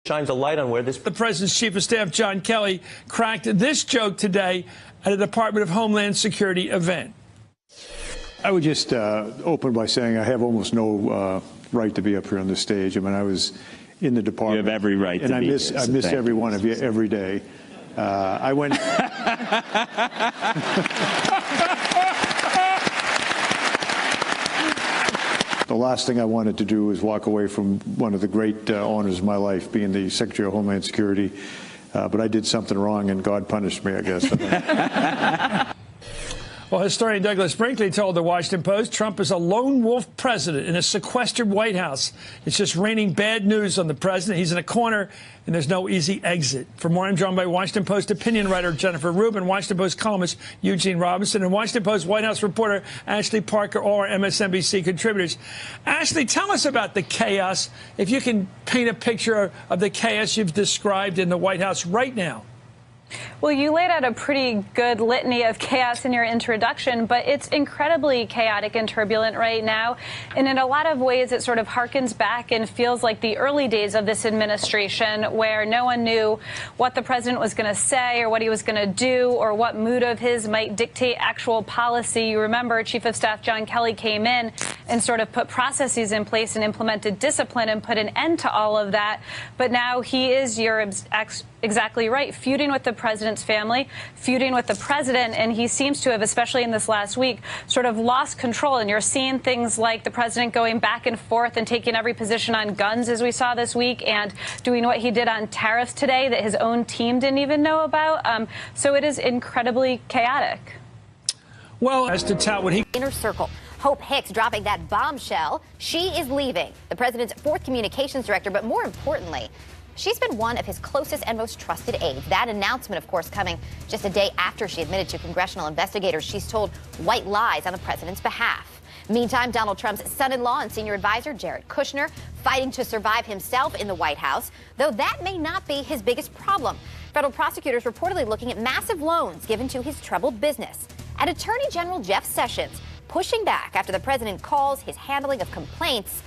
shines a light on where this... The president's chief of staff, John Kelly, cracked this joke today at a Department of Homeland Security event. I would just open by saying I have almost no right to be up here on the stage. I mean, I was in the department. You have every right to be here. And I miss every one of you every day. I went... The last thing I wanted to do was walk away from one of the great honors of my life, being the Secretary of Homeland Security. But I did something wrong, and God punished me, I guess. Well, historian Douglas Brinkley told the Washington Post Trump is a lone wolf president in a sequestered White House. It's just raining bad news on the president. He's in a corner, and there's no easy exit. For more, I'm joined by Washington Post opinion writer Jennifer Rubin, Washington Post columnist Eugene Robinson, and Washington Post White House reporter Ashley Parker, all our MSNBC contributors. Ashley, tell us about the chaos, if you can paint a picture of the chaos you've described in the White House right now. Well, you laid out a pretty good litany of chaos in your introduction, but it's incredibly chaotic and turbulent right now. And in a lot of ways, it sort of harkens back and feels like the early days of this administration, where no one knew what the president was going to say or what he was going to do or what mood of his might dictate actual policy. You remember Chief of Staff John Kelly came in and sort of put processes in place and implemented discipline and put an end to all of that. But now he is, you're exactly right, feuding with the president's family, feuding with the president, and he seems to have, especially in this last week, sort of lost control. And you're seeing things like the president going back and forth and taking every position on guns, as we saw this week, and doing what he did on tariffs today that his own team didn't even know about. So it is incredibly chaotic. Well, as to tout what he... Inner circle. Hope Hicks dropping that bombshell. She is leaving, the president's fourth communications director, but more importantly, she's been one of his closest and most trusted aides. That announcement, of course, coming just a day after she admitted to congressional investigators she's told white lies on the president's behalf. Meantime, Donald Trump's son-in-law and senior advisor, Jared Kushner, fighting to survive himself in the White House, though that may not be his biggest problem. Federal prosecutors reportedly looking at massive loans given to his troubled business. And Attorney General Jeff Sessions pushing back after the president calls his handling of complaints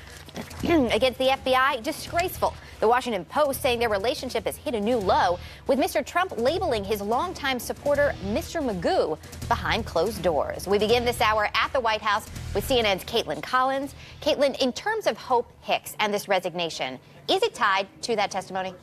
against the FBI disgraceful. The Washington Post saying their relationship has hit a new low, with Mr. Trump labeling his longtime supporter Mr. Magoo behind closed doors. We begin this hour at the White House with CNN's Caitlin Collins. Caitlin, in terms of Hope Hicks and this resignation, is it tied to that testimony?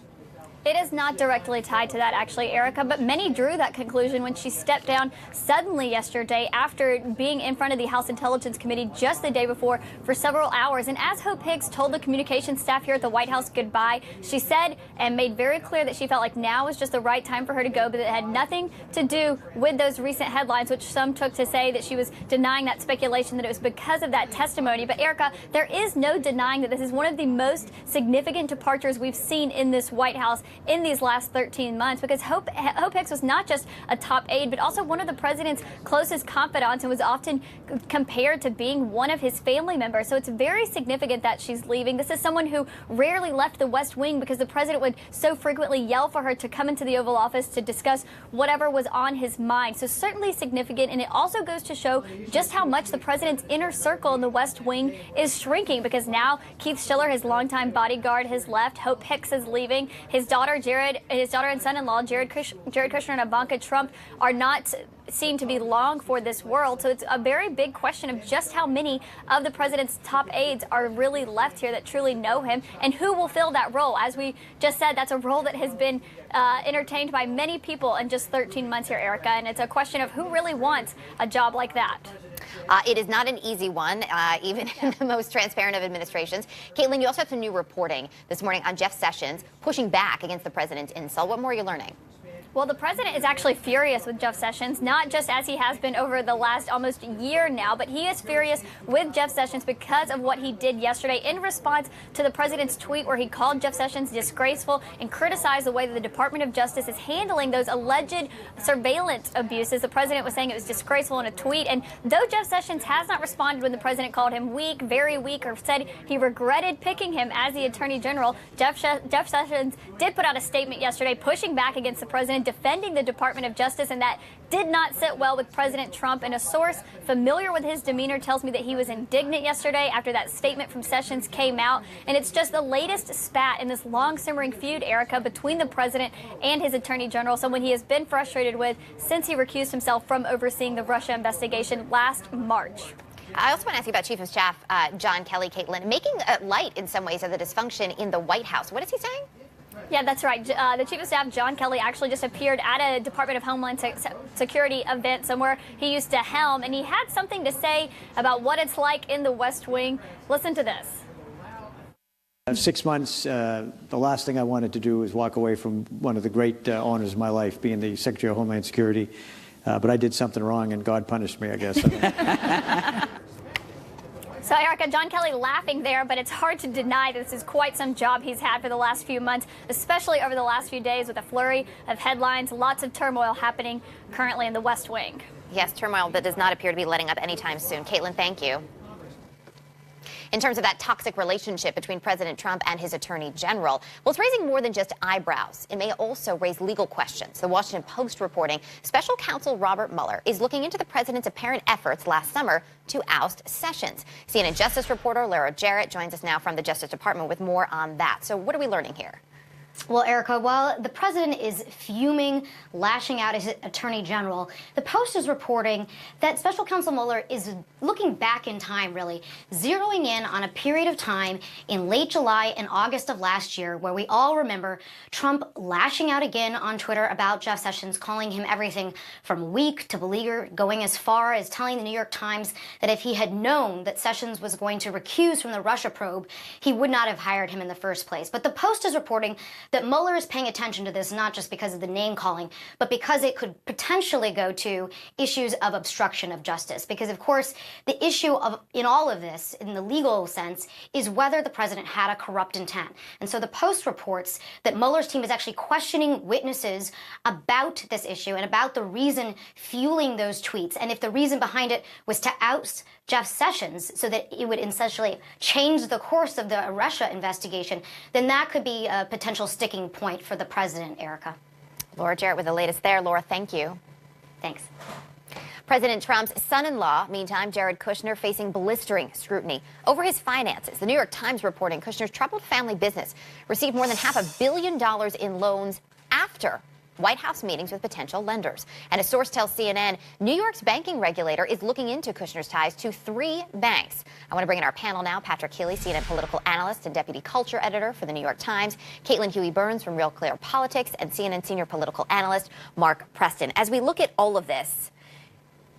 It is not directly tied to that, actually, Erica, but many drew that conclusion when she stepped down suddenly yesterday after being in front of the House Intelligence Committee just the day before for several hours. And as Hope Hicks told the communications staff here at the White House goodbye, she said and made very clear that she felt like now was just the right time for her to go, but it had nothing to do with those recent headlines, which some took to say that she was denying that speculation that it was because of that testimony. But, Erica, there is no denying that this is one of the most significant departures we've seen in this White House in these last 13 months, because Hope Hicks was not just a top aide, but also one of the president's closest confidants and was often compared to being one of his family members. So it's very significant that she's leaving. This is someone who rarely left the West Wing because the president would so frequently yell for her to come into the Oval Office to discuss whatever was on his mind. So certainly significant, and it also goes to show just how much the president's inner circle in the West Wing is shrinking, because now Keith Schiller, his longtime bodyguard, has left. Hope Hicks is leaving. His daughter and son-in-law, Jared Kushner and Ivanka Trump, are not seem to be long for this world. So it's a very big question of just how many of the president's top aides are really left here that truly know him, and who will fill that role. As we just said, that's a role that has been entertained by many people in just 13 months here, Erica, and it's a question of who really wants a job like that. It is not an easy one, even in the most transparent of administrations. Caitlin, you also have some new reporting this morning on Jeff Sessions pushing back against the president's insult. What more are you learning? Well, the president is actually furious with Jeff Sessions, not just as he has been over the last almost year now, but he is furious with Jeff Sessions because of what he did yesterday in response to the president's tweet where he called Jeff Sessions disgraceful and criticized the way that the Department of Justice is handling those alleged surveillance abuses. The president was saying it was disgraceful in a tweet, and though Jeff Sessions has not responded when the president called him weak, very weak, or said he regretted picking him as the Attorney General, Jeff Sessions did put out a statement yesterday pushing back against the president, CNN defending the Department of Justice, and that did not sit well with President Trump. And a source familiar with his demeanor tells me that he was indignant yesterday after that statement from Sessions came out. And it's just the latest spat in this long simmering feud, Erica, between the president and his attorney general, someone he has been frustrated with since he recused himself from overseeing the Russia investigation last March. I also want to ask you about Chief of Staff John Kelly, Caitlin, making light in some ways of the dysfunction in the White House. What is he saying? Yeah, that's right. The Chief of Staff, John Kelly, actually just appeared at a Department of Homeland Security event somewhere he used to helm, and he had something to say about what it's like in the West Wing. Listen to this. 6 months, the last thing I wanted to do was walk away from one of the great honors of my life, being the Secretary of Homeland Security. But I did something wrong, and God punished me, I guess. So, Erica, John Kelly laughing there, but it's hard to deny that this is quite some job he's had for the last few months, especially over the last few days with a flurry of headlines, lots of turmoil happening currently in the West Wing. Yes, turmoil that does not appear to be letting up anytime soon. Caitlin, thank you. In terms of that toxic relationship between President Trump and his attorney general, well, it's raising more than just eyebrows. It may also raise legal questions. The Washington Post reporting special counsel Robert Mueller is looking into the president's apparent efforts last summer to oust Sessions. CNN Justice reporter Lara Jarrett joins us now from the Justice Department with more on that. So what are we learning here? Well, Erica, while the president is fuming, lashing out his attorney general, the Post is reporting that special counsel Mueller is looking back in time, really, zeroing in on a period of time in late July and August of last year where we all remember Trump lashing out again on Twitter about Jeff Sessions, calling him everything from weak to beleaguered, going as far as telling the New York Times that if he had known that Sessions was going to recuse from the Russia probe, he would not have hired him in the first place. But the Post is reporting that Mueller is paying attention to this not just because of the name calling, but because it could potentially go to issues of obstruction of justice. Because, of course, the issue in all of this, in the legal sense, is whether the president had a corrupt intent. And so the Post reports that Mueller's team is actually questioning witnesses about this issue and about the reason fueling those tweets. And if the reason behind it was to oust Jeff Sessions so that it would essentially change the course of the Russia investigation, then that could be a potential sticking point for the president, Erica. Laura Jarrett with the latest there. Laura, thank you. Thanks. President Trump's son-in-law, meantime, Jared Kushner, facing blistering scrutiny over his finances. The New York Times reporting Kushner's troubled family business received more than $500 million in loans after White House meetings with potential lenders. And a source tells CNN New York's banking regulator is looking into Kushner's ties to 3 banks. I want to bring in our panel now. Patrick Healy, CNN political analyst and deputy culture editor for the New York Times. Caitlin Huey-Burns from Real Clear Politics and CNN senior political analyst Mark Preston. As we look at all of this,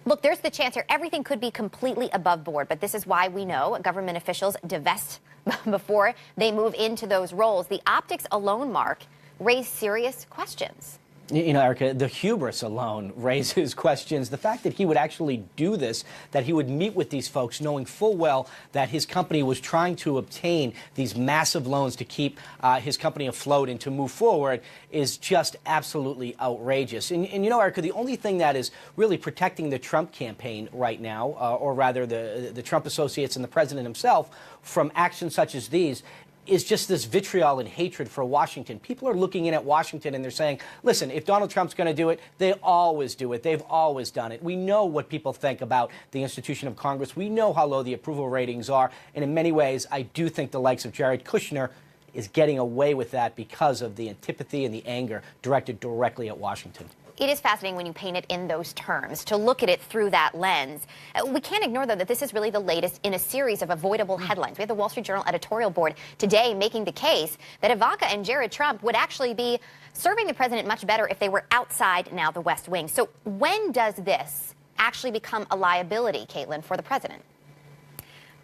look, there's the chance here everything could be completely above board, but this is why we know government officials divest before they move into those roles. The optics alone, Mark, raise serious questions. You know, Erica, the hubris alone raises questions. The fact that he would actually do this, that he would meet with these folks knowing full well that his company was trying to obtain these massive loans to keep his company afloat and to move forward is just absolutely outrageous. And you know, Erica, the only thing that is really protecting the Trump campaign right now, or rather the Trump associates and the president himself, from actions such as these, is just this vitriol and hatred for Washington. People are looking in at Washington and they're saying, listen, if Donald Trump's going to do it, they always do it. They've always done it. We know what people think about the institution of Congress. We know how low the approval ratings are. And in many ways, I do think the likes of Jared Kushner is getting away with that because of the antipathy and the anger directed directly at Washington. It is fascinating when you paint it in those terms, to look at it through that lens. We can't ignore, though, that this is really the latest in a series of avoidable headlines. We have the Wall Street Journal editorial board today making the case that Ivanka and Jared Trump would actually be serving the president much better if they were outside now the West Wing. So when does this actually become a liability, Caitlin, for the president?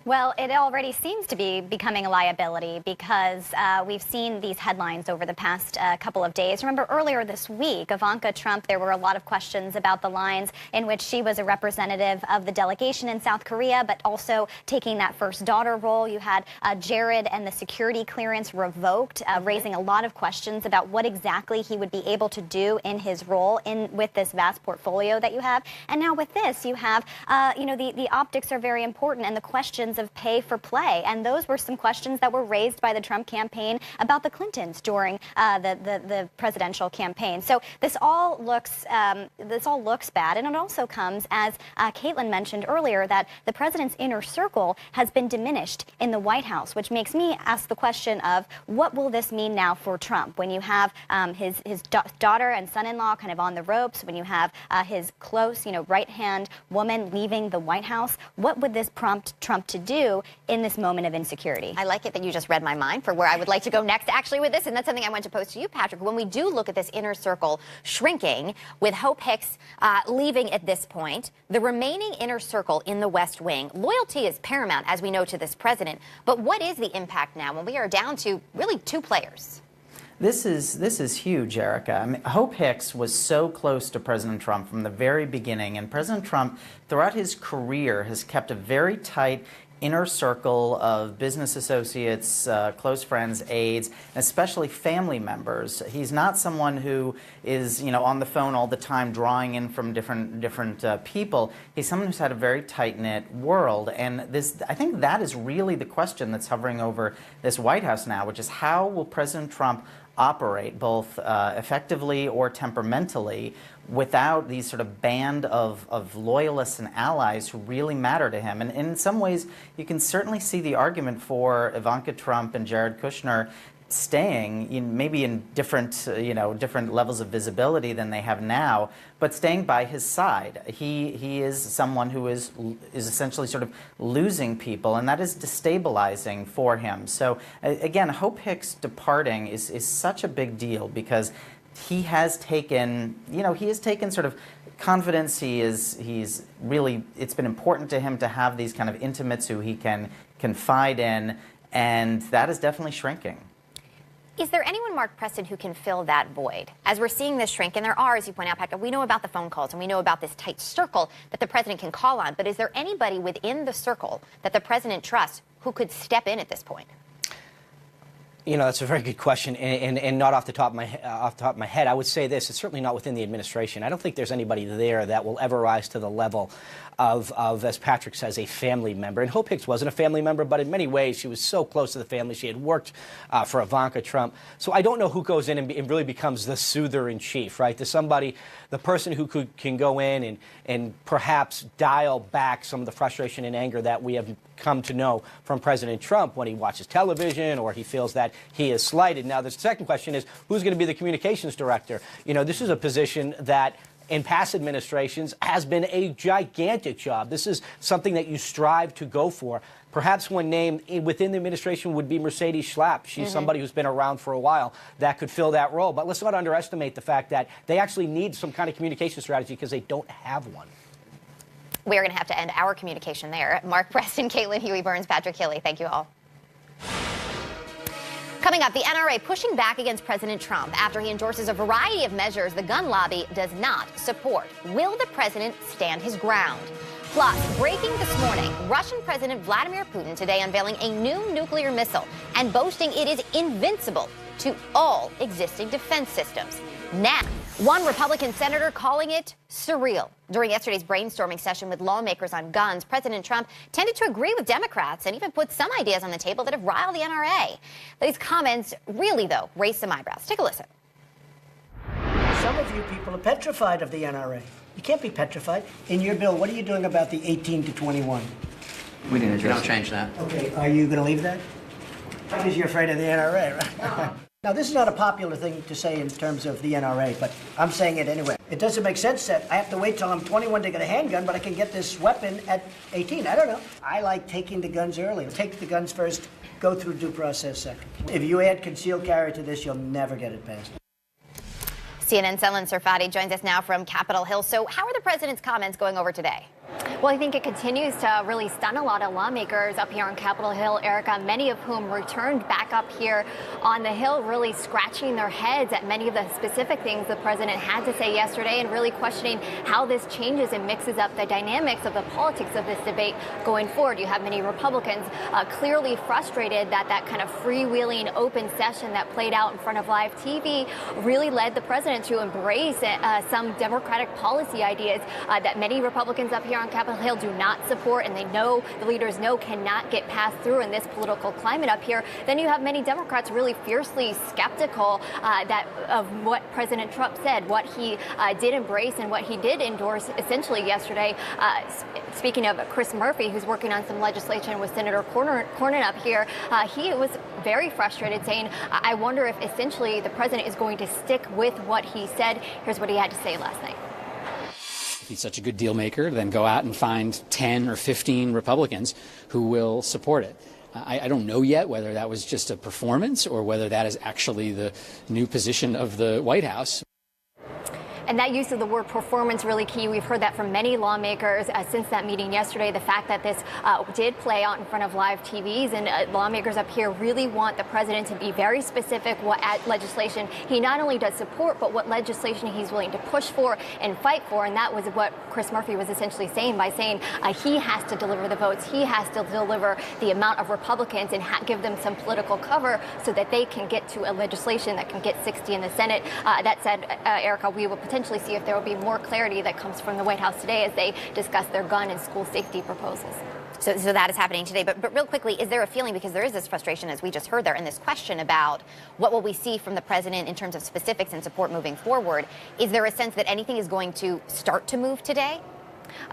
Well, it already seems to be becoming a liability because we've seen these headlines over the past couple of days. Remember, earlier this week, Ivanka Trump, there were a lot of questions about the lines in which she was a representative of the delegation in South Korea, but also taking that first daughter role. You had Jared and the security clearance revoked, raising a lot of questions about what exactly he would be able to do in his role with this vast portfolio that you have. And now with this, you have, the optics are very important, and the questions questions of pay for play. And those were some questions that were raised by the Trump campaign about the Clintons during the presidential campaign. So this all looks bad. And it also comes, as Caitlin mentioned earlier, that the president's inner circle has been diminished in the White House, which makes me ask the question of what will this mean now for Trump when you have his daughter and son-in-law kind of on the ropes, when you have his close, right-hand woman leaving the White House? What would this prompt Trump to do in this moment of insecurity? I like it that you just read my mind for where I would like to go next, actually, with this, and that's something I want to pose to you, Patrick. When we do look at this inner circle shrinking, with Hope Hicks leaving at this point, the remaining inner circle in the West Wing, loyalty is paramount, as we know, to this president. But what is the impact now when we are down to really two players? This is huge, Erica. I mean, Hope Hicks was so close to President Trump from the very beginning, and President Trump, throughout his career, has kept a very tight inner circle of business associates, close friends, aides, and especially family members. He's not someone who is, on the phone all the time, drawing in from different people. He's someone who's had a very tight-knit world, and I think that is really the question that's hovering over this White House now, which is how will President Trump operate both effectively or temperamentally without these sort of band of loyalists and allies who really matter to him. And in some ways, you can certainly see the argument for Ivanka Trump and Jared Kushner staying, maybe in different levels of visibility than they have now, but staying by his side. He is someone who is essentially sort of losing people, and that is destabilizing for him. So again, Hope Hicks departing is such a big deal because he has taken sort of confidence. He's really, it's been important to him to have these kind of intimates who he can confide in, and that is definitely shrinking. Is there anyone, Mark Preston, who can fill that void? As we're seeing this shrink, and there are, as you point out, Patrick, we know about the phone calls and we know about this tight circle that the president can call on, but is there anybody within the circle that the president trusts who could step in at this point? That's a very good question, and not off the top of my head. I would say this: it's certainly not within the administration. I don't think there's anybody there that will ever rise to the level of, as Patrick says, a family member. And Hope Hicks wasn't a family member, but in many ways she was so close to the family. She had worked for Ivanka Trump. So I don't know who goes in and really becomes the soother in chief, right? There's somebody, the person who can go in and perhaps dial back some of the frustration and anger that we have come to know from President Trump when he watches television or he feels that he is slighted. Now, the second question is, who's going to be the communications director? This is a position that in past administrations has been a gigantic job. This is something that you strive to go for. Perhaps one name within the administration would be Mercedes Schlapp. She's somebody who's been around for a while that could fill that role. But let's not underestimate the fact that they actually need some kind of communication strategy because they don't have one. We're going to have to end our communication there. Mark Preston, Caitlin Huey Burns, Patrick Healy, thank you all. Coming up, the NRA pushing back against President Trump after he endorses a variety of measures the gun lobby does not support. Will the president stand his ground? Plus, breaking this morning, Russian President Vladimir Putin today unveiling a new nuclear missile and boasting it is invincible to all existing defense systems. Now, one Republican senator calling it surreal. During yesterday's brainstorming session with lawmakers on guns, President Trump tended to agree with Democrats and even put some ideas on the table that have riled the NRA. These comments really, though, raised some eyebrows. Take a listen. Some of you people are petrified of the NRA. You can't be petrified. In your bill, what are you doing about the 18 to 21? We didn't change that. Okay, are you going to leave that? Because you're afraid of the NRA, right? Now, this is not a popular thing to say in terms of the NRA, but I'm saying it anyway. It doesn't make sense that I have to wait till I'm 21 to get a handgun, but I can get this weapon at 18. I don't know. I like taking the guns early. Take the guns first, go through due process second. If you add concealed carry to this, you'll never get it passed. CNN's Selin Sarfati joins us now from Capitol Hill. So how are the president's comments going over today? Well, I think it continues to really stun a lot of lawmakers up here on Capitol Hill, Erica, many of whom returned back up here on the Hill, really scratching their heads at many of the specific things the president had to say yesterday and really questioning how this changes and mixes up the dynamics of the politics of this debate going forward. You have many Republicans clearly frustrated that that kind of freewheeling open session that played out in front of live TV really led the president to embrace some Democratic policy ideas that many Republicans up here on Capitol Capitol Hill do not support, and they know, the leaders know, cannot get passed through in this political climate up here, then you have many Democrats really fiercely skeptical of what President Trump said, what he did embrace and what he did endorse essentially yesterday. Speaking of Chris Murphy, who's working on some legislation with Senator Cornyn up here, he was very frustrated, saying, I wonder if essentially the president is going to stick with what he said. Here's what he had to say last night. If he's such a good deal maker, then go out and find 10 or 15 Republicans who will support it. I don't know yet whether that was just a performance or whether that is actually the new position of the White House. And that use of the word performance really key. We've heard that from many lawmakers since that meeting yesterday. The fact that this did play out in front of live TVs, and lawmakers up here really want the president to be very specific what legislation he not only does support, but what legislation he's willing to push for and fight for. And that was what Chris Murphy was essentially saying by saying he has to deliver the votes, he has to deliver the amount of Republicans and give them some political cover so that they can get to a legislation that can get 60 in the Senate. That said, Erica, we will potentially see if there will be more clarity that comes from the White House today as they discuss their gun and school safety proposals. So that is happening today. But real quickly, is there a feeling, because there is this frustration, as we just heard there, and this question about what will we see from the president in terms of specifics and support moving forward, is there a sense that anything is going to start to move today?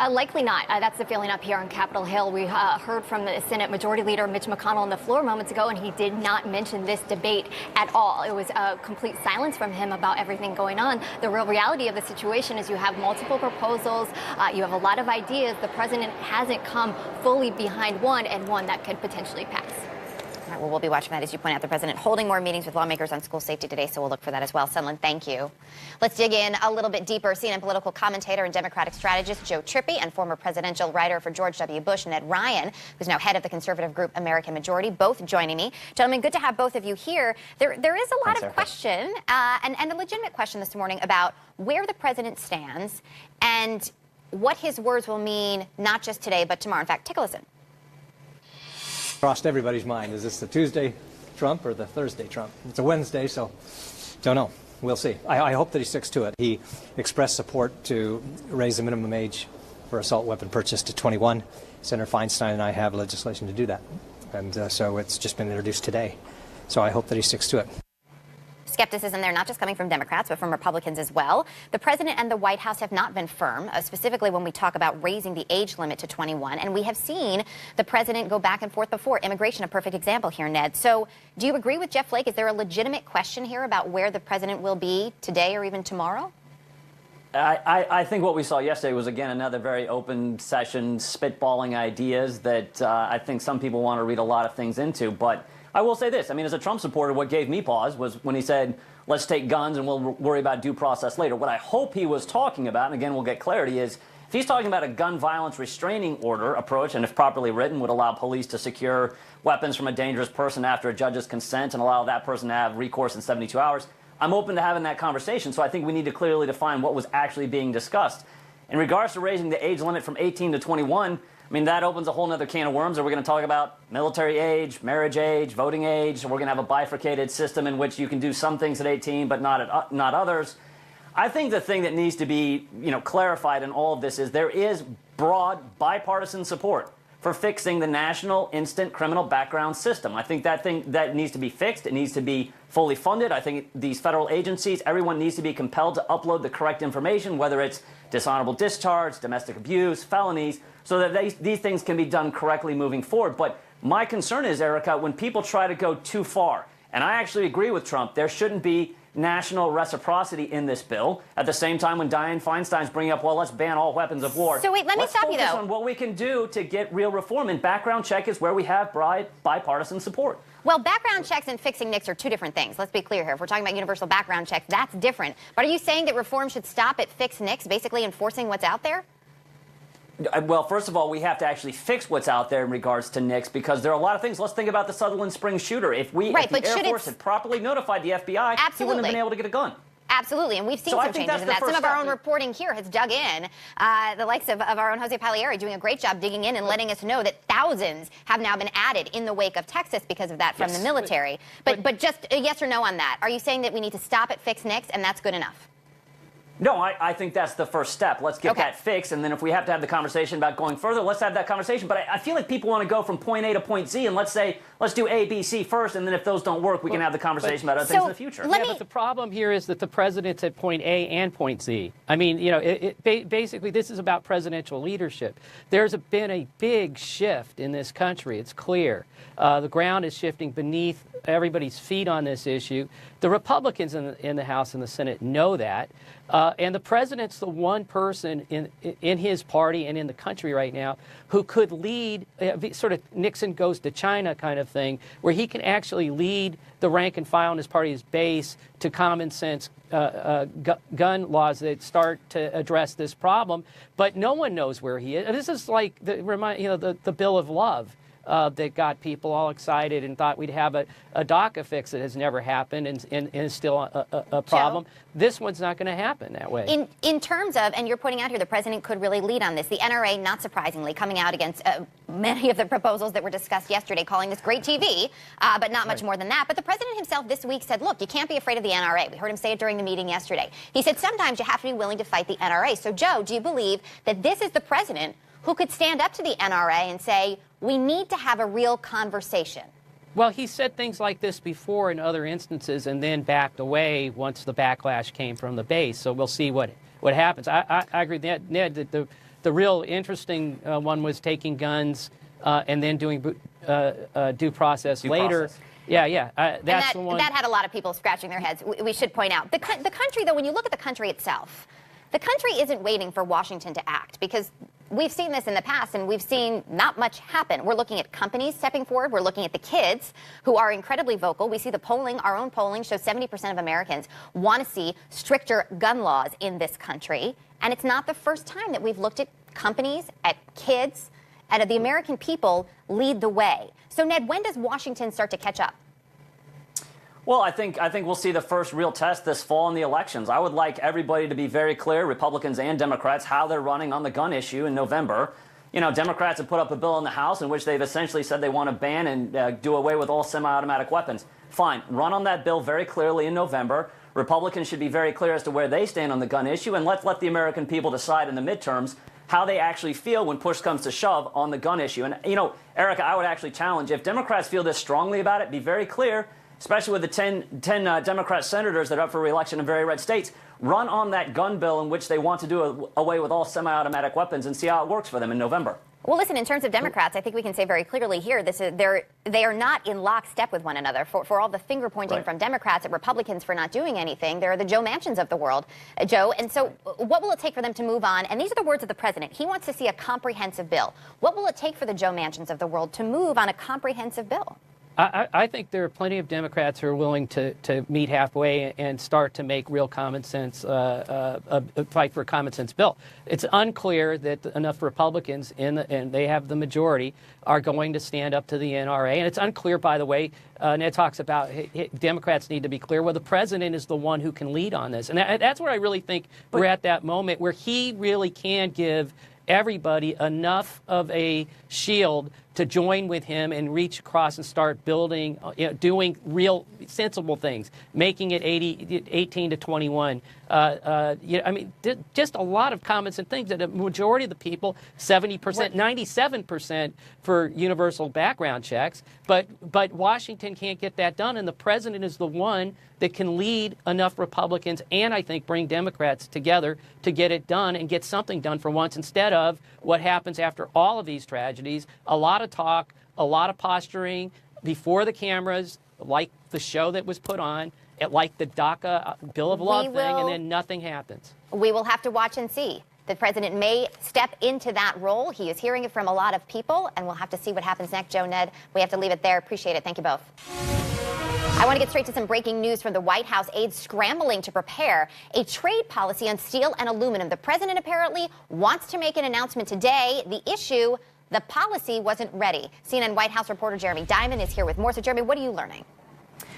Likely not. That's the feeling up here on Capitol Hill. We heard from the Senate Majority Leader Mitch McConnell on the floor moments ago, and he did not mention this debate at all. It was complete silence from him about everything going on. The real reality of the situation is you have multiple proposals. You have a lot of ideas. The president hasn't come fully behind one, and one that could potentially pass. All right, well, we'll be watching that. As you point out, the president holding more meetings with lawmakers on school safety today, so we'll look for that as well. Sunlen, thank you. Let's dig in a little bit deeper. CNN political commentator and Democratic strategist Joe Trippi and former presidential writer for George W. Bush, Ned Ryan, who's now head of the conservative group American Majority, both joining me. Gentlemen, good to have both of you here. There is a lot of question and a legitimate question this morning about where the president stands and what his words will mean not just today but tomorrow. In fact, take a listen. Crossed everybody's mind. Is this the Tuesday Trump or the Thursday Trump? It's a Wednesday, so don't know. We'll see. I hope that he sticks to it. He expressed support to raise the minimum age for assault weapon purchase to 21. Senator Feinstein and I have legislation to do that. And so it's just been introduced today. So I hope that he sticks to it. Skepticism there, not just coming from Democrats, but from Republicans as well. The president and the White House have not been firm, specifically when we talk about raising the age limit to 21. And we have seen the president go back and forth before. Immigration, a perfect example here, Ned. So do you agree with Jeff Flake? Is there a legitimate question here about where the president will be today or even tomorrow? I think what we saw yesterday was, again, another very open session, spitballing ideas that I think some people want to read a lot of things into. But I will say this. I mean, as a Trump supporter, what gave me pause was when he said, let's take guns and we'll worry about due process later. What I hope he was talking about, and again, we'll get clarity, is if he's talking about a gun violence restraining order approach, and if properly written, would allow police to secure weapons from a dangerous person after a judge's consent and allow that person to have recourse in 72 hours, I'm open to having that conversation. So I think we need to clearly define what was actually being discussed. In regards to raising the age limit from 18 to 21, I mean, that opens a whole other can of worms. Are we going to talk about military age, marriage age, voting age? We're going to have a bifurcated system in which you can do some things at 18 but not others. I think the thing that needs to be clarified in all of this is there is broad bipartisan support for fixing the national instant criminal background system. I think that needs to be fixed. It needs to be fully funded. I think these federal agencies, everyone needs to be compelled to upload the correct information, whether it's dishonorable discharge, domestic abuse, felonies, so that these things can be done correctly moving forward. But my concern is, Erica, when people try to go too far, and I actually agree with Trump, there shouldn't be national reciprocity in this bill. At the same time, when Dianne Feinstein's bringing up, well, let's ban all weapons of war. So wait, let me stop you, though. Let's focus on what we can do to get real reform, and background check is where we have bipartisan support. Well, background checks and fixing NICS are two different things. Let's be clear here. If we're talking about universal background checks, that's different. But are you saying that reform should stop at fix NICS, basically enforcing what's out there? Well, first of all, we have to actually fix what's out there in regards to NICS, because there are a lot of things. Let's think about the Sutherland Springs shooter. If the Air Force had properly notified the FBI, he wouldn't have been able to get a gun. Absolutely, and we've seen some changes in that. Some of our own reporting here has dug in. The likes of our own Jose Pagliari doing a great job digging in and letting us know that thousands have now been added in the wake of Texas because of that from the military. But just a yes or no on that. Are you saying that we need to stop at fix NICS and that's good enough? No, I think that's the first step. Let's get that fixed, and then if we have to have the conversation about going further, let's have that conversation. But I feel like people want to go from point A to point Z, and let's do A, B, C first, and then if those don't work, we can have the conversation about other things in the future. But the problem here is that the president's at point A and point Z. I mean, you know, basically this is about presidential leadership. There's been a big shift in this country. It's clear. The ground is shifting beneath everybody's feet on this issue. The Republicans in the House and the Senate know that. And the president's the one person in his party and in the country right now who could lead, sort of Nixon goes to China kind of thing, where he can actually lead the rank and file in his party's base to common sense gun laws that start to address this problem. But no one knows where he is. This is like the Bill of Love. That got people all excited and thought we'd have a DACA fix that has never happened and is still a problem. Joe? This one's not going to happen that way. In terms of, and you're pointing out here, the president could really lead on this. The NRA, not surprisingly, coming out against many of the proposals that were discussed yesterday, calling this great TV, but not much more than that. But the president himself this week said, look, you can't be afraid of the NRA. We heard him say it during the meeting yesterday. He said sometimes you have to be willing to fight the NRA. So, Joe, do you believe that this is the president who could stand up to the NRA and say, we need to have a real conversation? Well, he said things like this before in other instances and then backed away once the backlash came from the base. So we'll see what happens. I agree with Ned that the real interesting one was taking guns and then doing due process later. Yeah. That's the one. That had a lot of people scratching their heads. We should point out. The country, though, when you look at the country itself, the country isn't waiting for Washington to act, because we've seen this in the past and we've seen not much happen. We're looking at companies stepping forward. We're looking at the kids who are incredibly vocal. We see the polling, our own polling shows 70% of Americans want to see stricter gun laws in this country. And it's not the first time that we've looked at companies, at kids, and at the American people lead the way. So, Ned, when does Washington start to catch up? Well, I think we'll see the first real test this fall in the elections. I would like everybody to be very clear, Republicans and Democrats, how they're running on the gun issue in November. You know, Democrats have put up a bill in the House in which they've essentially said they want to ban and do away with all semi-automatic weapons. Fine, run on that bill very clearly in November. Republicans should be very clear as to where they stand on the gun issue, and let the American people decide in the midterms how they actually feel when push comes to shove on the gun issue. And, you know, Erica, I would actually challenge, if Democrats feel this strongly about it, be very clear, especially with the 10 Democrat senators that are up for re-election in very red states, run on that gun bill in which they want to do away with all semi-automatic weapons and see how it works for them in November. Well, listen, in terms of Democrats, I think we can say very clearly here, they are not in lockstep with one another. For all the finger-pointing from Democrats at Republicans for not doing anything, they're the Joe Manchins of the world, Joe. And so what will it take for them to move on? And these are the words of the president. He wants to see a comprehensive bill. What will it take for the Joe Manchins of the world to move on a comprehensive bill? I think there are plenty of Democrats who are willing to meet halfway and start to make real common sense, a fight for a common sense bill. It's unclear that enough Republicans, and they have the majority, are going to stand up to the NRA. And it's unclear, by the way, Ned talks about Democrats need to be clear. Well, the president is the one who can lead on this. And that's where I really think we're at that moment where he really can give everybody enough of a shield to join with him and reach across and start building, doing real sensible things, making it 18 to 21. I mean, just a lot of common sense things that a majority of the people, 70%, 97% for universal background checks. But Washington can't get that done, and the president is the one that can lead enough Republicans and I think bring Democrats together to get it done and get something done for once, instead of what happens after all of these tragedies. A lot of talk, a lot of posturing before the cameras, like the show that was put on, like the DACA Bill of Law thing, and then nothing happens. We will have to watch and see. The president may step into that role. He is hearing it from a lot of people, and we'll have to see what happens next. Joe, Ned, we have to leave it there. Appreciate it. Thank you both. I want to get straight to some breaking news from the White House. Aides scrambling to prepare a trade policy on steel and aluminum. The president apparently wants to make an announcement today. The issue, the policy wasn't ready. CNN White House reporter Jeremy Diamond is here with more. So, Jeremy, what are you learning?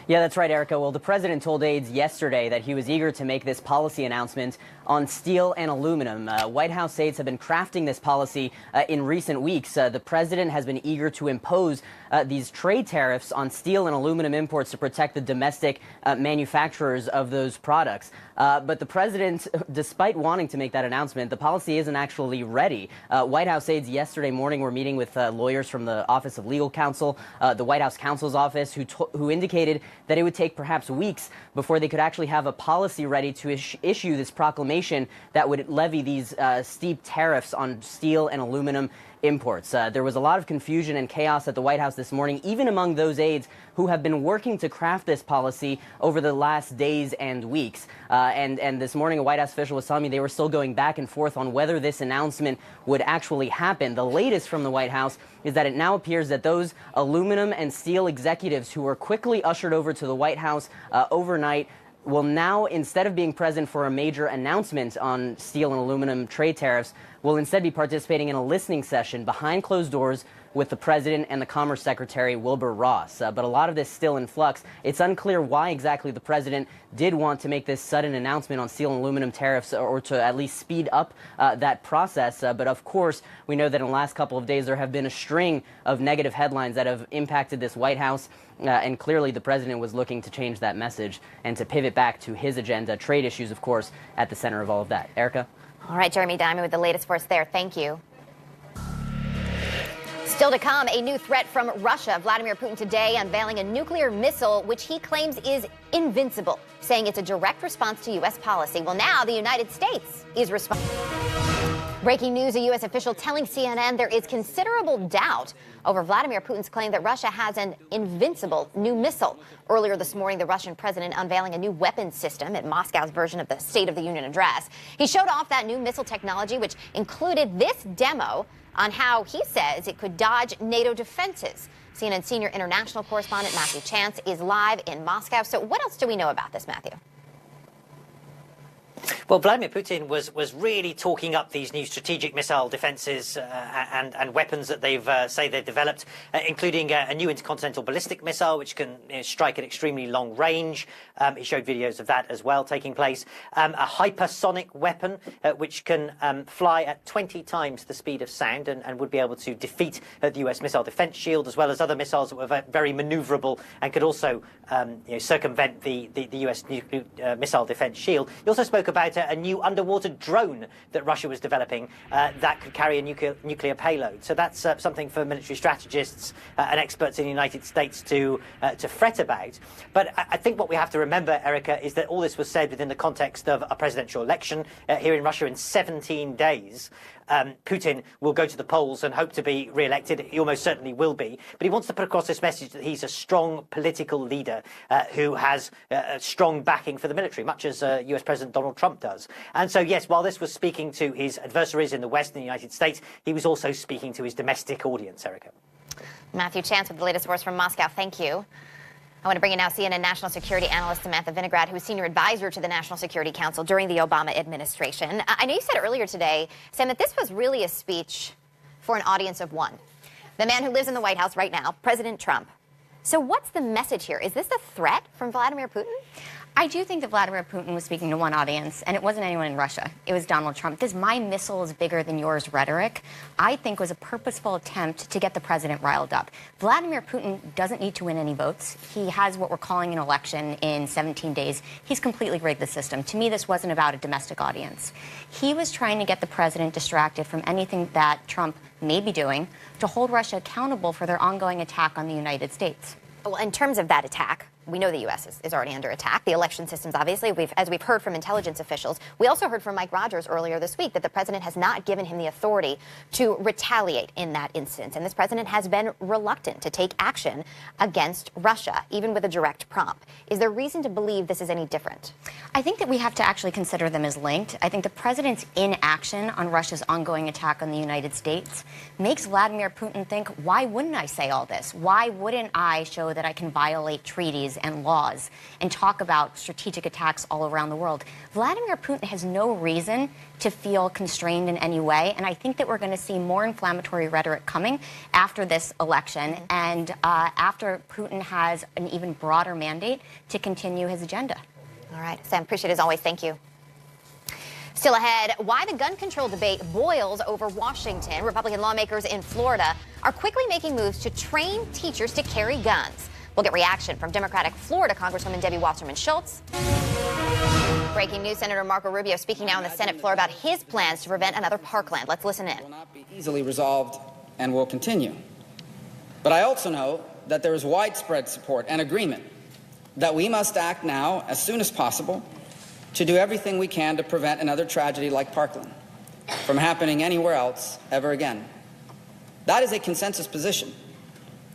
Yeah, that's right, Erica. Well, the president told aides yesterday that he was eager to make this policy announcement on steel and aluminum. White House aides have been crafting this policy in recent weeks. The president has been eager to impose these trade tariffs on steel and aluminum imports to protect the domestic manufacturers of those products. But the president, despite wanting to make that announcement, the policy isn't actually ready. White House aides yesterday morning were meeting with lawyers from the Office of Legal Counsel, the White House counsel's office, who indicated that it would take perhaps weeks before they could actually have a policy ready to issue this proclamation that would levy these steep tariffs on steel and aluminum imports. There was a lot of confusion and chaos at the White House this morning, even among those aides who have been working to craft this policy over the last days and weeks. And this morning, a White House official was telling me they were still going back and forth on whether this announcement would actually happen. The latest from the White House is that it now appears that those aluminum and steel executives who were quickly ushered over to the White House overnight will now, instead of being present for a major announcement on steel and aluminum trade tariffs, will instead be participating in a listening session behind closed doors with the president and the Commerce Secretary, Wilbur Ross. But a lot of this still in flux. It's unclear why exactly the president did want to make this sudden announcement on steel and aluminum tariffs, or to at least speed up that process. But of course, we know that in the last couple of days there have been a string of negative headlines that have impacted this White House. And clearly the president was looking to change that message and to pivot back to his agenda. Trade issues, of course, at the center of all of that. Erica? All right, Jeremy Diamond with the latest for us there. Thank you. Still to come, a new threat from Russia. Vladimir Putin today unveiling a nuclear missile, which he claims is invincible, saying it's a direct response to U.S. policy. Well, now the United States is responding. Breaking news, a U.S. official telling CNN there is considerable doubt over Vladimir Putin's claim that Russia has an invincible new missile. Earlier this morning, the Russian president unveiling a new weapons system at Moscow's version of the State of the Union address. He showed off that new missile technology, which included this demo on how he says it could dodge NATO defenses. CNN senior international correspondent Matthew Chance is live in Moscow. So what else do we know about this, Matthew? Well, Vladimir Putin was really talking up these new strategic missile defenses and weapons that they've developed, including a new intercontinental ballistic missile, which can strike at extremely long range. He showed videos of that as well taking place. A hypersonic weapon, which can fly at 20 times the speed of sound and would be able to defeat the US missile defense shield, as well as other missiles that were very maneuverable and could also circumvent the US missile defense shield. He also spoke about a new underwater drone that Russia was developing that could carry a nuclear payload. So that's something for military strategists and experts in the United States to fret about. But I think what we have to remember, Erica, is that all this was said within the context of a presidential election here in Russia in 17 days. Putin will go to the polls and hope to be re-elected. He almost certainly will be. But he wants to put across this message that he's a strong political leader who has a strong backing for the military, much as US President Donald Trump does. And so, yes, while this was speaking to his adversaries in the West and the United States, he was also speaking to his domestic audience, Erica. Matthew Chance with the latest voice from Moscow. Thank you. I want to bring in now CNN national security analyst Samantha Vinograd, who is senior advisor to the National Security Council during the Obama administration. I know you said earlier today, Sam, that this was really a speech for an audience of one. The man who lives in the White House right now, President Trump. So what's the message here? Is this a threat from Vladimir Putin? I do think that Vladimir Putin was speaking to one audience, and it wasn't anyone in Russia. It was Donald Trump. This "my missile is bigger than yours" rhetoric, I think, was a purposeful attempt to get the president riled up. Vladimir Putin doesn't need to win any votes. He has what we're calling an election in 17 days. He's completely rigged the system. To me, this wasn't about a domestic audience. He was trying to get the president distracted from anything that Trump may be doing to hold Russia accountable for their ongoing attack on the United States. Well, in terms of that attack, we know the U.S. is already under attack. The election systems, obviously, as we've heard from intelligence officials. We also heard from Mike Rogers earlier this week that the president has not given him the authority to retaliate in that instance. And this president has been reluctant to take action against Russia, even with a direct prompt. Is there reason to believe this is any different? I think that we have to actually consider them as linked. I think the president's inaction on Russia's ongoing attack on the United States makes Vladimir Putin think, why wouldn't I say all this? Why wouldn't I show that I can violate treaties policies and laws and talk about strategic attacks all around the world. Vladimir Putin has no reason to feel constrained in any way, and I think that we're going to see more inflammatory rhetoric coming after this election and after Putin has an even broader mandate to continue his agenda. All right, Sam, appreciate it as always. Thank you. Still ahead, why the gun control debate boils over Washington. Republican lawmakers in Florida are quickly making moves to train teachers to carry guns. We'll get reaction from Democratic Florida Congresswoman Debbie Wasserman Schultz. Breaking news, Senator Marco Rubio speaking now on the Senate floor about his plans to prevent another Parkland. Let's listen in. Will not be easily resolved and will continue. But I also know that there is widespread support and agreement that we must act now as soon as possible to do everything we can to prevent another tragedy like Parkland from happening anywhere else ever again. That is a consensus position.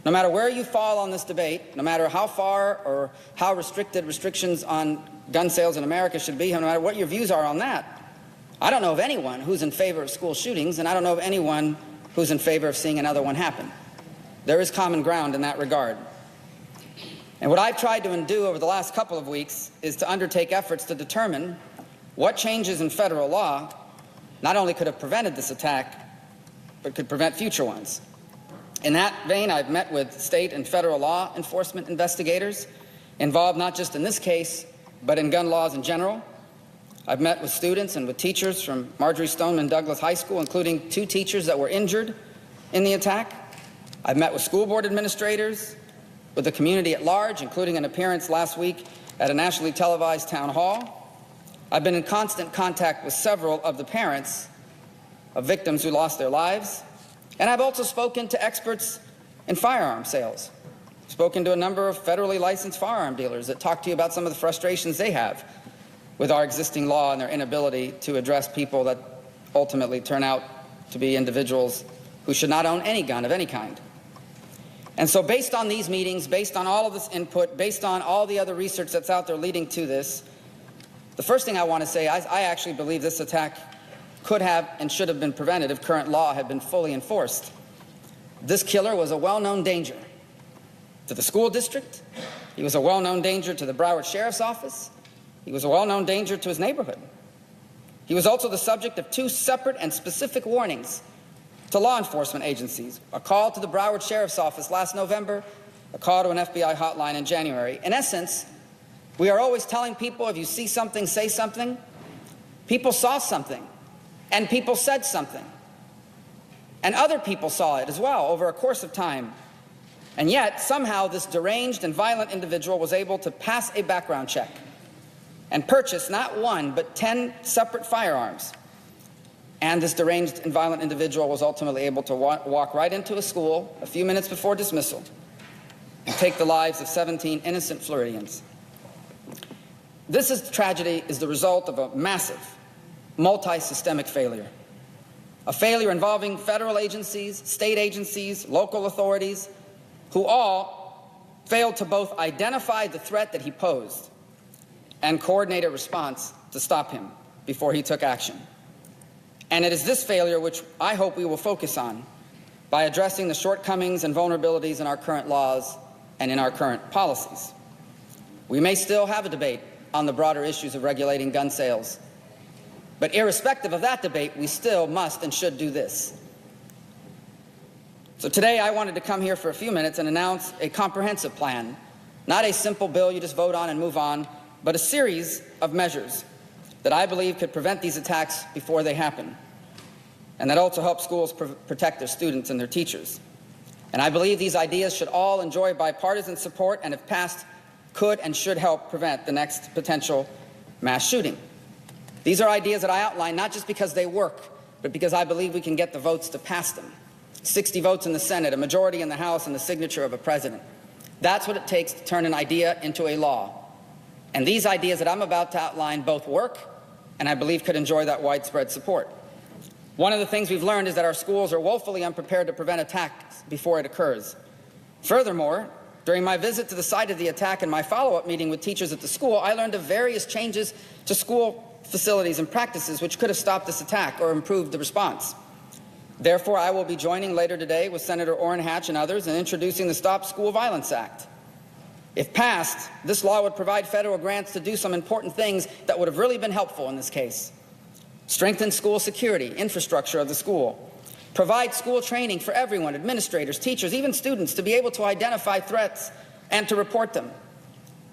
No matter where you fall on this debate, no matter how far or how restricted restrictions on gun sales in America should be, no matter what your views are on that, I don't know of anyone who's in favor of school shootings, and I don't know of anyone who's in favor of seeing another one happen. There is common ground in that regard. And what I've tried to do over the last couple of weeks is to undertake efforts to determine what changes in federal law not only could have prevented this attack, but could prevent future ones. In that vein, I've met with state and federal law enforcement investigators involved not just in this case, but in gun laws in general. I've met with students and with teachers from Marjorie Stoneman Douglas High School, including 2 teachers that were injured in the attack. I've met with school board administrators, with the community at large, including an appearance last week at a nationally televised town hall. I've been in constant contact with several of the parents of victims who lost their lives. And I've also spoken to experts in firearm sales, spoken to a number of federally licensed firearm dealers that talk to you about some of the frustrations they have with our existing law and their inability to address people that ultimately turn out to be individuals who should not own any gun of any kind. And so based on these meetings, based on all of this input, based on all the other research that's out there leading to this, the first thing I want to say, I actually believe this attack could have and should have been prevented if current law had been fully enforced. This killer was a well-known danger to the school district. He was a well-known danger to the Broward Sheriff's Office. He was a well-known danger to his neighborhood. He was also the subject of 2 separate and specific warnings to law enforcement agencies, a call to the Broward Sheriff's Office last November, a call to an FBI hotline in January. In essence, we are always telling people, if you see something, say something. People saw something, and people said something. And other people saw it as well over a course of time. And yet, somehow, this deranged and violent individual was able to pass a background check and purchase not 1, but 10 separate firearms. And this deranged and violent individual was ultimately able to walk right into a school a few minutes before dismissal and take the lives of 17 innocent Floridians. This tragedy is the result of a massive, multi-systemic failure. A failure involving federal agencies, state agencies, local authorities, who all failed to both identify the threat that he posed and coordinate a response to stop him before he took action. And it is this failure which I hope we will focus on by addressing the shortcomings and vulnerabilities in our current laws and in our current policies. We may still have a debate on the broader issues of regulating gun sales, but irrespective of that debate, we still must and should do this. So today I wanted to come here for a few minutes and announce a comprehensive plan, not a simple bill you just vote on and move on, but a series of measures that I believe could prevent these attacks before they happen, and that also help schools protect their students and their teachers. And I believe these ideas should all enjoy bipartisan support and, if passed, could and should help prevent the next potential mass shooting. These are ideas that I outline not just because they work, but because I believe we can get the votes to pass them. 60 votes in the Senate, a majority in the House, and the signature of a president. That's what it takes to turn an idea into a law. And these ideas that I'm about to outline both work and I believe could enjoy that widespread support. One of the things we've learned is that our schools are woefully unprepared to prevent attacks before it occurs. Furthermore, during my visit to the site of the attack and my follow-up meeting with teachers at the school, I learned of various changes to school facilities and practices which could have stopped this attack or improved the response. Therefore, I will be joining later today with Senator Orrin Hatch and others in introducing the Stop School Violence Act. If passed, this law would provide federal grants to do some important things that would have really been helpful in this case. Strengthen school security, infrastructure of the school. Provide school training for everyone, administrators, teachers, even students, to be able to identify threats and to report them.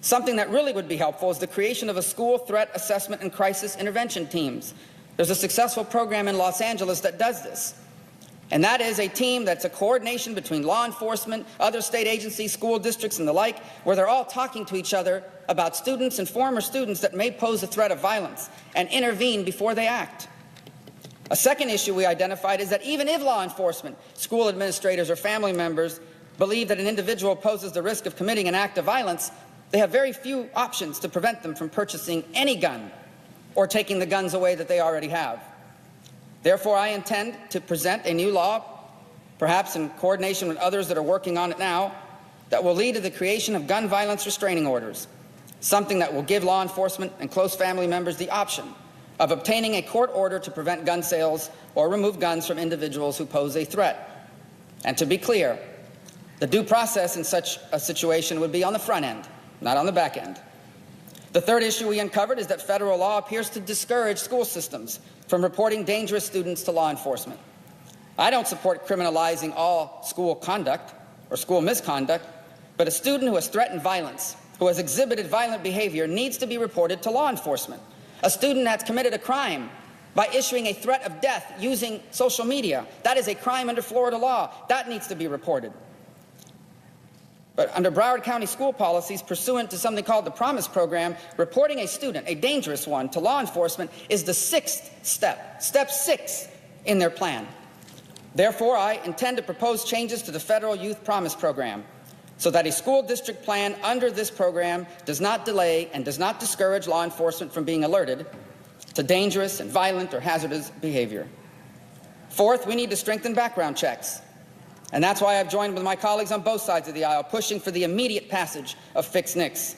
Something that really would be helpful is the creation of a school threat assessment and crisis intervention teams. There's a successful program in Los Angeles that does this. And that is a team that's a coordination between law enforcement, other state agencies, school districts, and the like, where they're all talking to each other about students and former students that may pose a threat of violence and intervene before they act. A second issue we identified is that even if law enforcement, school administrators, or family members believe that an individual poses the risk of committing an act of violence, they have very few options to prevent them from purchasing any gun or taking the guns away that they already have. Therefore, I intend to present a new law, perhaps in coordination with others that are working on it now, that will lead to the creation of gun violence restraining orders, something that will give law enforcement and close family members the option of obtaining a court order to prevent gun sales or remove guns from individuals who pose a threat. And to be clear, the due process in such a situation would be on the front end, not on the back end. The third issue we uncovered is that federal law appears to discourage school systems from reporting dangerous students to law enforcement. I don't support criminalizing all school conduct or school misconduct, but a student who has threatened violence, who has exhibited violent behavior, needs to be reported to law enforcement. A student that's committed a crime by issuing a threat of death using social media, that is a crime under Florida law. That needs to be reported. But under Broward County school policies, pursuant to something called the Promise Program, reporting a student, a dangerous one, to law enforcement is the sixth step, step 6 in their plan. Therefore, I intend to propose changes to the federal Youth Promise Program so that a school district plan under this program does not delay and does not discourage law enforcement from being alerted to dangerous and violent or hazardous behavior. Fourth, we need to strengthen background checks. And that's why I've joined with my colleagues on both sides of the aisle, pushing for the immediate passage of Fix NICS,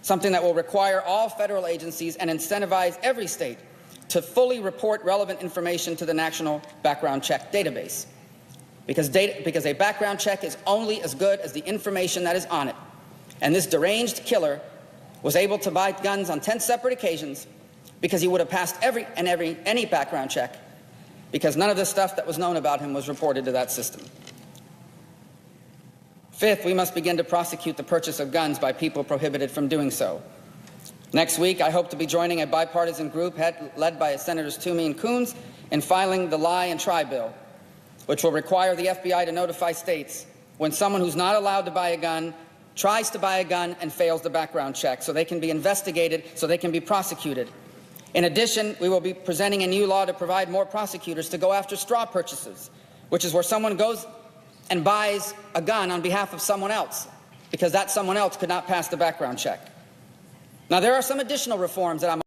something that will require all federal agencies and incentivize every state to fully report relevant information to the National Background Check Database. Because a background check is only as good as the information that is on it. And this deranged killer was able to buy guns on 10 separate occasions because he would have passed any background check, because none of the stuff that was known about him was reported to that system. Fifth, we must begin to prosecute the purchase of guns by people prohibited from doing so. Next week, I hope to be joining a bipartisan group led by Senators Toomey and Coons in filing the Lie and Try bill, which will require the FBI to notify states when someone who's not allowed to buy a gun tries to buy a gun and fails the background check, so they can be investigated, so they can be prosecuted. In addition, we will be presenting a new law to provide more prosecutors to go after straw purchases, which is where someone goes and buys a gun on behalf of someone else because that someone else could not pass the background check. Now, there are some additional reforms that I'm